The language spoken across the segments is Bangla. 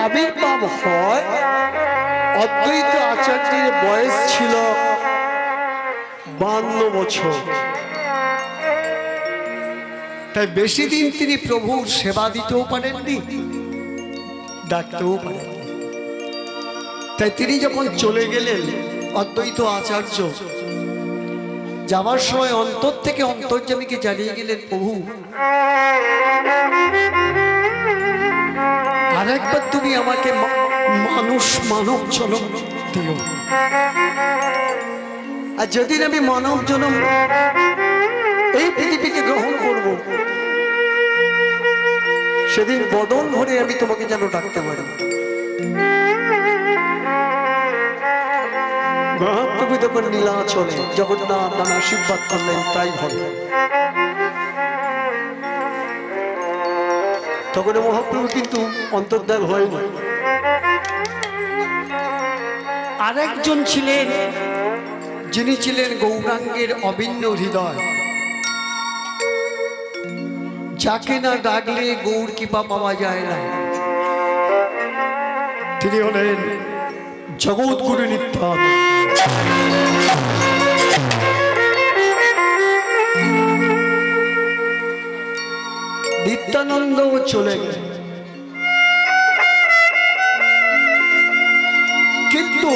আবির্ভাব হয় অদ্বৈত আচার্যের বয়স ছিল 52 বছর। তাই বেশি দিন তিনি প্রভুর সেবা দিতেও পারেননি, ডাকতেও পারেননি। তাই তিনি যখন চলে গেলেন অদ্বৈত আচার্য যাওয়ার সময় অন্তর থেকে অন্তর্যামীকে জানিয়ে গেলেন, প্রভু আরেকবার তুমি আমাকে মানব জন্ম দিও, আর যেদিন আমি মানব জন্ম এই পৃথিবীকে গ্রহণ করব সেদিন বদন ভরে আমি তোমাকে যেন ডাকতে পারি। মহাপ্রভু তখন নীলাচলে জগন্নাথ নামে আশীর্বাদ করলেন, তাই হবে। তখন মহাপ্রভু কিন্তু অন্তর্ধান হয়নি। আরেকজন ছিলেন যিনি ছিলেন গৌরাঙ্গের অভিন্ন হৃদয়, যাকে না ডাকলে গৌর কৃপা পাওয়া যায় না। তিনি হলেন জগৎগুরু নিত্যানন্দ। নিত্যানন্দ চলে গেলেন, কিন্তু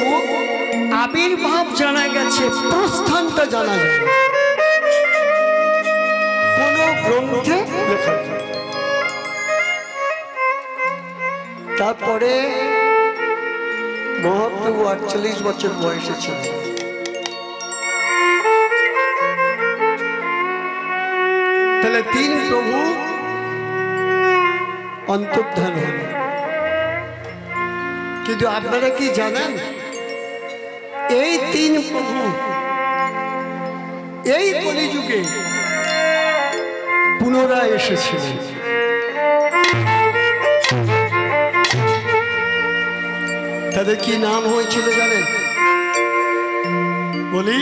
আবির্ভাব জানা গেছে, প্রস্থানটা জানা যায় কোন গ্রন্থে লেখা। তারপরে মহাপ্রভু 48 বছর বয়সে ছিলেন। তাহলে 3 প্রভু অন্তর্ধান হল। কিন্তু আপনারা কি জানেন, এই 3 প্রভু এই কলিযুগে পুনরায় এসেছিলেন। তাদের কি নাম হয়েছিল জানেন? বলি,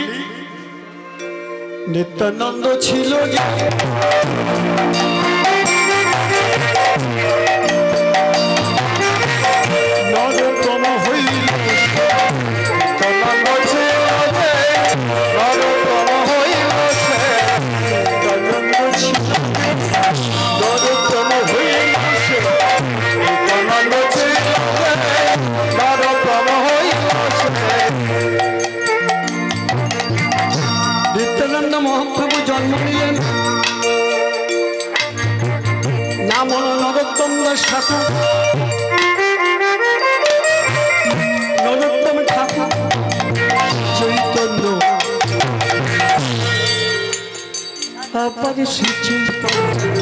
নিত্যানন্দ ছিল নরোত্তম হইল, নিত্যানন্দ ছিল নরোত্তম হইল, নিত্যানন্দ ছিল নরোত্তম হইল, নিত্যানন্দ ছিল নরোত্তম হইল। নিত্যানন্দ মহাপ্রভু জন্ম নিলেন, নাম হল নরোত্তম দাস ঠাকুর। নরোত্তম ঠাকুর চৈতন্য, আবার শ্রী চৈতন্য,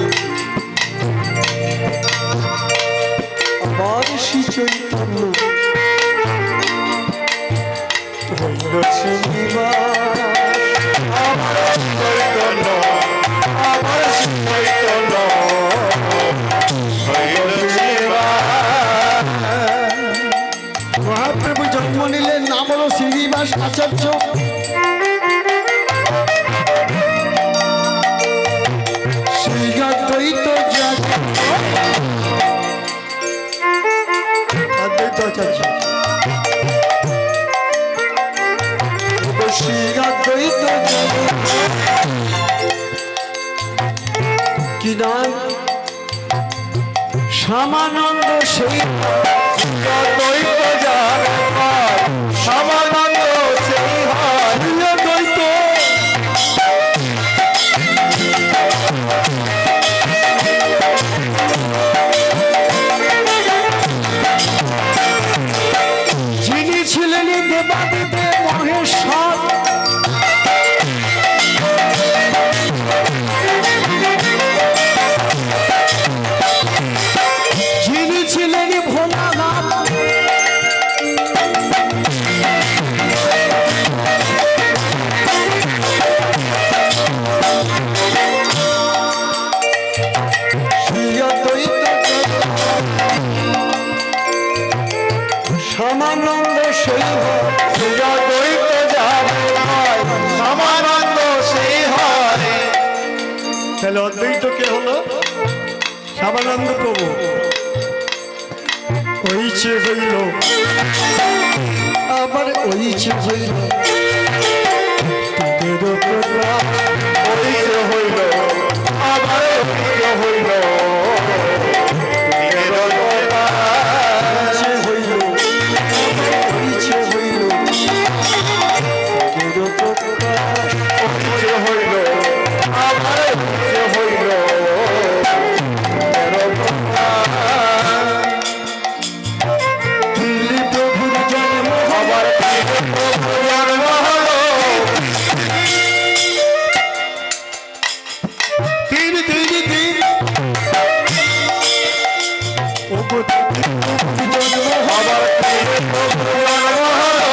আবার শ্রী চৈতন্য হইল শ্রীনিবাস, আবার চৈতন্য, আবার চৈতন্য হইল শ্রীনিবাস। মহাপ্রভু জন্ম নিলেন, নাম হল শ্রীনিবাস আচার্য। শ্রীদ্বৈত অদ্বৈত আচার্য, শ্রীদ্বৈত কি নাম? শ্যামানন্দ সেই দ্বৈত যার, শ্যামানন্দ সেই দ্বৈত। যিনি ছিলেন দেবাদেবের মহেশ্বর, যিনি ছিলেন ভোলানাথ, সমানন্দ সেই দ্বৈত যাবে, সমানন্দ সেই হয়। তাহলে অদ্বৈত কে হলো? সমানন্দ প্রভু। ওইছে হইল আবার ওইছে হইল তোদের প্রতাপ ওইছে হইল আবার ওইছে হইল ওইছে হইল ওইছে হইল তোদের প্রতাপ ওইছে হইল আবার ওইছে হইল দিল্লি প্রভুর জন্ম আবার প্রভু জন্ম হলো তিন তিন তিন ওগো প্রভুর জন্ম আবার প্রভু জন্ম হলো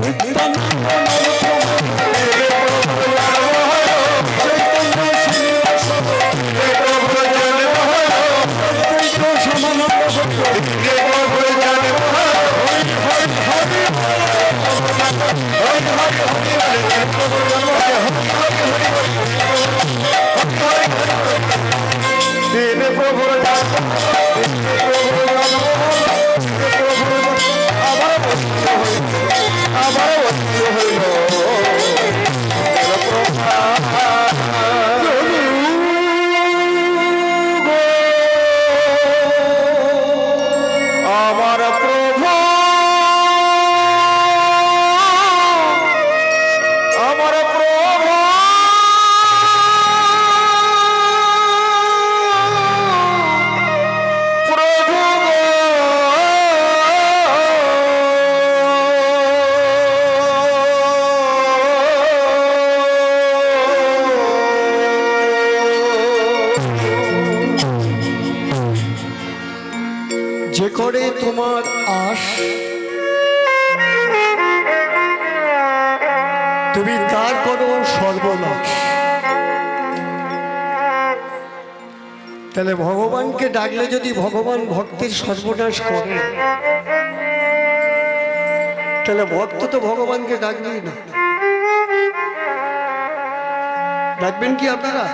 নিত্যানন্দ প্রভু প্রভু জন্ম হলো চৈতন্য শ্রীনিবাস প্রভু জন্ম হলো অদ্বৈত সমানন্দ সত্য প্রভু জন্ম হলো দিন প্রভুর জন্ম আবার আবার হইল আমার প্রভু আমার প্রভু প্রভু যে করে তোমার আশ তুমি তার করো সর্বনাশ। তাহলে ভগবানকে ডাকলে যদি ভগবান ভক্তের সর্বনাশ করে, তাহলে ভক্ত তো ভগবানকে ডাকবেই না। ডাকবেন কি আপনারা?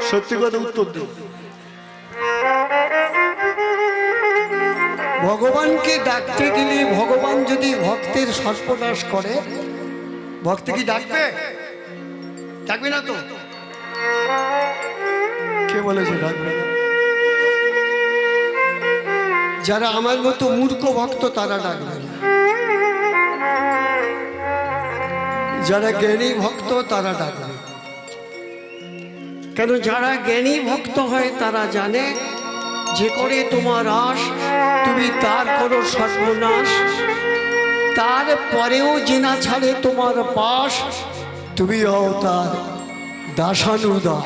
সত্যি কথা উত্তর দিন। ভগবানকে ডাকতে গেলে ভগবান যদি ভক্তের সর্বনাশ করে, ভক্ত কি ডাকবে? ডাকবে না তো। কে বলেছে ডাকবে না? যারা আমার মতো মূর্খ ভক্ত তারা ডাকবে না, যারা জ্ঞানী ভক্ত তারা ডাকবে। কেন? যারা জ্ঞানী ভক্ত হয় তারা জানে যে করে তোমার আশ তুমি তার করো সর্বনাশ। তারপরেও যে না ছাড়ে তোমার পাশ, তুমি হও তার দাসানুদাস।